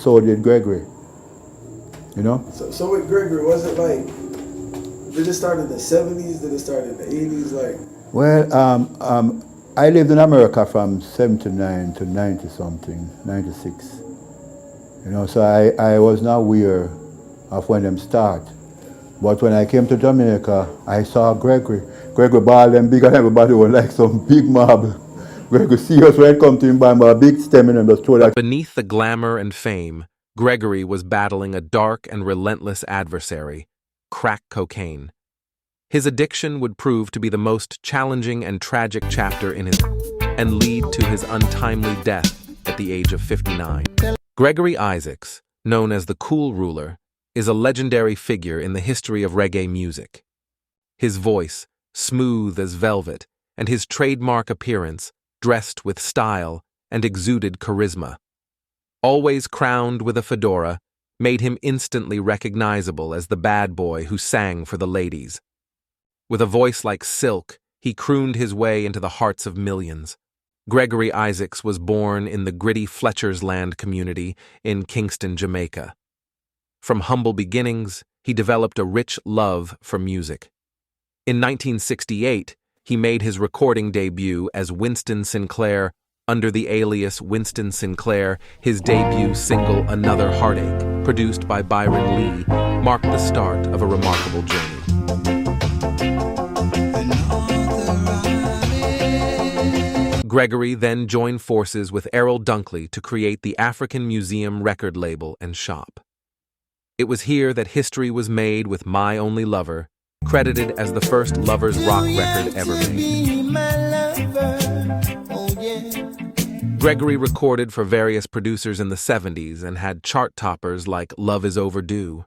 so did Gregory. You know? So with Gregory, was it like, did it start in the 70s? Did it start in the 80s? Like, Well, I lived in America from 79 to 90 something, 96. You know, so I was not aware of when them start. But when I came to Jamaica, I saw Gregory. Gregory ball them big and everybody was like some big mob. Gregory serious when it come to him by a big stem and just throw that. But beneath the glamour and fame, Gregory was battling a dark and relentless adversary, crack cocaine. His addiction would prove to be the most challenging and tragic chapter in his life and lead to his untimely death at the age of 59. Gregory Isaacs, known as the Cool Ruler, is a legendary figure in the history of reggae music. His voice, smooth as velvet, and his trademark appearance, dressed with style and exuded charisma, always crowned with a fedora, made him instantly recognizable as the bad boy who sang for the ladies. With a voice like silk, he crooned his way into the hearts of millions. Gregory Isaacs was born in the gritty Fletcher's Land community in Kingston, Jamaica. From humble beginnings, he developed a rich love for music. In 1968, he made his recording debut as Winston Sinclair under the alias Winston Sinclair. His debut single, Another Heartache, produced by Byron Lee, marked the start of a remarkable journey. Gregory then joined forces with Errol Dunkley to create the African Museum record label and shop. It was here that history was made with My Only Lover, credited as the first lovers rock record ever made. Gregory recorded for various producers in the 70s and had chart toppers like Love Is Overdue.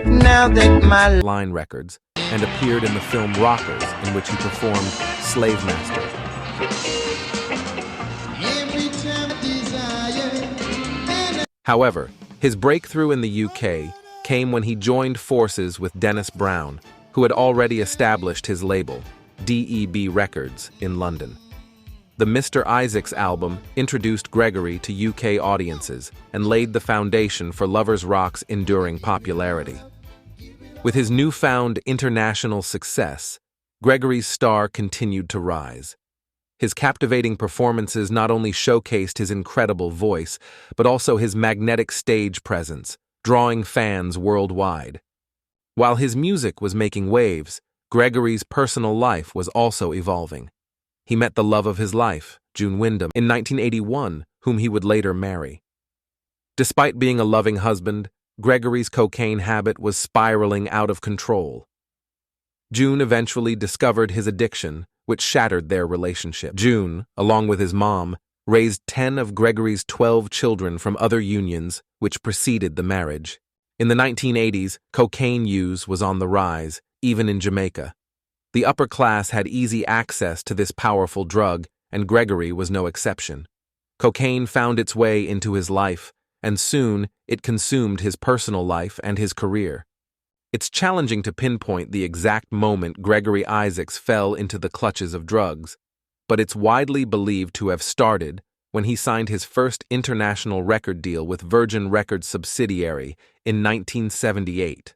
Now that my line records, and appeared in the film Rockers, in which he performed Slave Master. However, his breakthrough in the UK came when he joined forces with Dennis Brown, who had already established his label, DEB Records, in London. The Mr. Isaacs album introduced Gregory to UK audiences and laid the foundation for lovers rock's enduring popularity. With his newfound international success, Gregory's star continued to rise. His captivating performances not only showcased his incredible voice, but also his magnetic stage presence, drawing fans worldwide. While his music was making waves, Gregory's personal life was also evolving. He met the love of his life, June Wyndham, in 1981, whom he would later marry. Despite being a loving husband, Gregory's cocaine habit was spiraling out of control. June eventually discovered his addiction, which shattered their relationship. June, along with his mom, raised 10 of Gregory's 12 children from other unions which preceded the marriage. In the 1980s, cocaine use was on the rise, even in Jamaica. The upper class had easy access to this powerful drug, and Gregory was no exception. Cocaine found its way into his life, and soon it consumed his personal life and his career. It's challenging to pinpoint the exact moment Gregory Isaacs fell into the clutches of drugs, but it's widely believed to have started when he signed his first international record deal with Virgin Records subsidiary in 1978.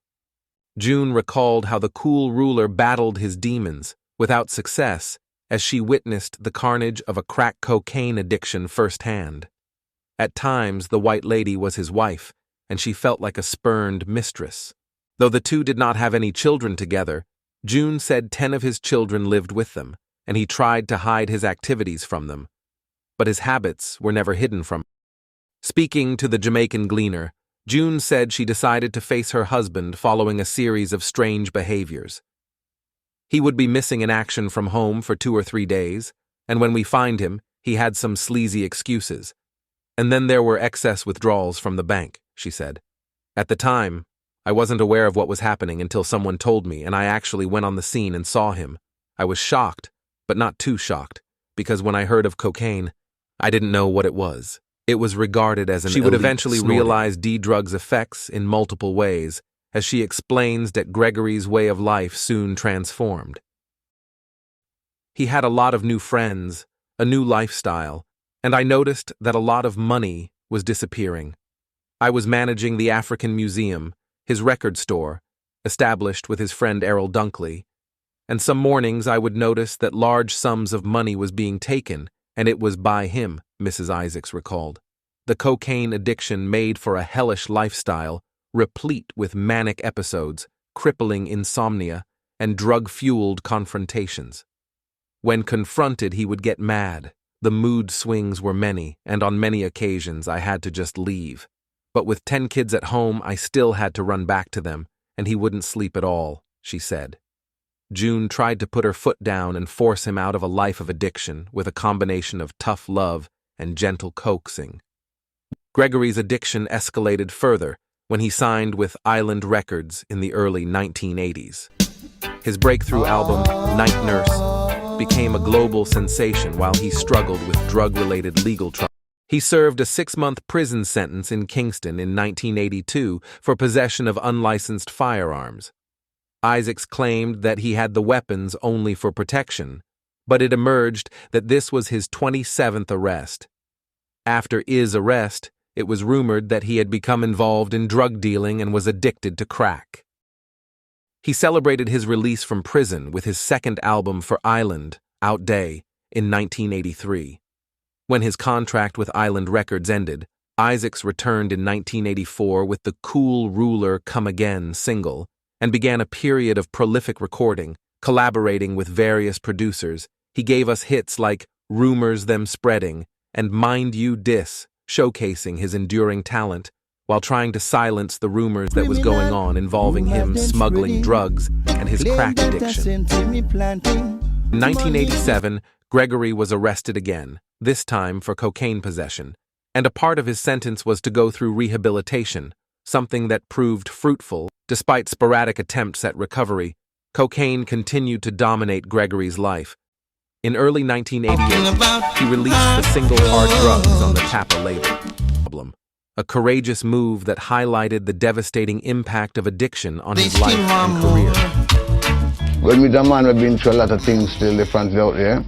June recalled how the Cool Ruler battled his demons, without success, as she witnessed the carnage of a crack cocaine addiction firsthand. At times, the White Lady was his wife, and she felt like a spurned mistress. Though the two did not have any children together, June said 10 of his children lived with them, and he tried to hide his activities from them. But his habits were never hidden from him. Speaking to the Jamaican Gleaner, June said she decided to face her husband following a series of strange behaviors. He would be missing in action from home for 2 or 3 days, and when we find him, he had some sleazy excuses. And then there were excess withdrawals from the bank, she said. At the time, I wasn't aware of what was happening until someone told me, and I actually went on the scene and saw him. I was shocked, but not too shocked, because when I heard of cocaine, I didn't know what it was. It was regarded as an elite. She would eventually realize D-drugs' effects in multiple ways, as she explains that Gregory's way of life soon transformed. He had a lot of new friends, a new lifestyle, and I noticed that a lot of money was disappearing. I was managing the African Museum, his record store, established with his friend Errol Dunkley, and some mornings I would notice that large sums of money was being taken, and it was by him, Mrs. Isaacs recalled. The cocaine addiction made for a hellish lifestyle, replete with manic episodes, crippling insomnia, and drug-fueled confrontations. When confronted, he would get mad. The mood swings were many, and on many occasions I had to just leave. But with 10 kids at home, I still had to run back to them, and he wouldn't sleep at all, she said. June tried to put her foot down and force him out of a life of addiction with a combination of tough love and gentle coaxing. Gregory's addiction escalated further when he signed with Island Records in the early 1980s. His breakthrough album, Night Nurse, became a global sensation while he struggled with drug-related legal trouble. He served a 6-month prison sentence in Kingston in 1982 for possession of unlicensed firearms. Isaacs claimed that he had the weapons only for protection, but it emerged that this was his 27th arrest. After his arrest, it was rumored that he had become involved in drug dealing and was addicted to crack. He celebrated his release from prison with his second album for Island, Out Day, in 1983. When his contract with Island Records ended, Isaacs returned in 1984 with the Cool Ruler Come Again single and began a period of prolific recording, collaborating with various producers. He gave us hits like Rumors Them Spreading and Mind You Dis, showcasing his enduring talent while trying to silence the rumors that was going on involving him smuggling drugs and his crack addiction. In 1987, Gregory was arrested again, this time for cocaine possession, and a part of his sentence was to go through rehabilitation, something that proved fruitful. Despite sporadic attempts at recovery, cocaine continued to dominate Gregory's life. In early 1988, he released the single Hard Drugs on the Tappa label, a courageous move that highlighted the devastating impact of addiction on his life and career. Well, me, the man, have been through a lot of things still differently out there.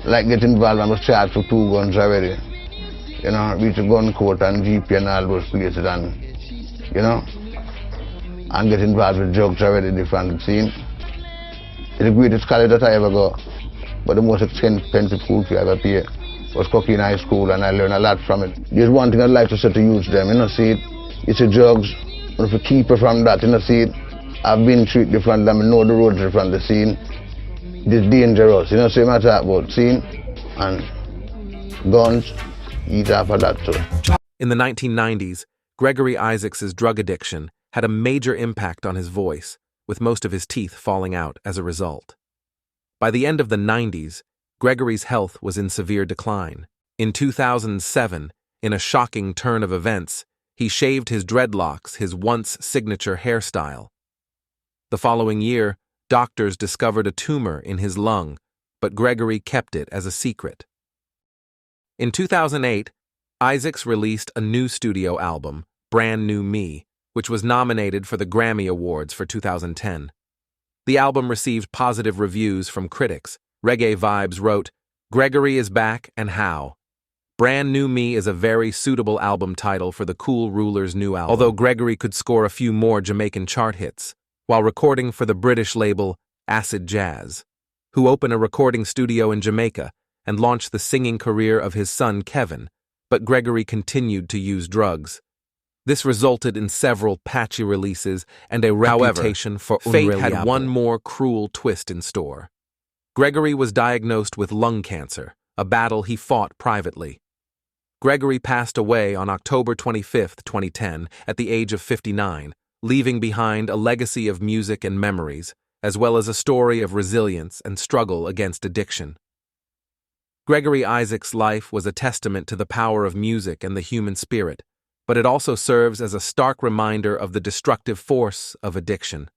Like getting involved, I was charged for 2 guns already. You know, reach a gun court and GP and all those places, and, you know, and get involved with drugs already different scene. It's the greatest college that I ever got, but the most expensive school fee I ever paid was Cocaine High School, and I learned a lot from it. There's one thing I'd like to say to use them, you know, see it, it's a drugs, but if you keep it from that, you know, see it, I've been treated different, I know the roads different, the scene. It's dangerous, you know, so you might talk about scene and guns, eat after that too. In the 1990s, Gregory Isaacs' drug addiction had a major impact on his voice, with most of his teeth falling out as a result. By the end of the 90s, Gregory's health was in severe decline. In 2007, in a shocking turn of events, he shaved his dreadlocks, his once signature hairstyle. The following year, doctors discovered a tumor in his lung, but Gregory kept it as a secret. In 2008, Isaacs released a new studio album, Brand New Me, which was nominated for the Grammy Awards for 2010. The album received positive reviews from critics. Reggae Vibes wrote, "Gregory is back, and how? Brand New Me is a very suitable album title for the Cool Ruler's new album." Although Gregory could score a few more Jamaican chart hits, while recording for the British label Acid Jazz, who opened a recording studio in Jamaica and launched the singing career of his son Kevin, but Gregory continued to use drugs. This resulted in several patchy releases and a reputation for fate had one more cruel twist in store. Gregory was diagnosed with lung cancer, a battle he fought privately. Gregory passed away on October 25, 2010, at the age of 59, leaving behind a legacy of music and memories, as well as a story of resilience and struggle against addiction. Gregory Isaacs' life was a testament to the power of music and the human spirit, but it also serves as a stark reminder of the destructive force of addiction.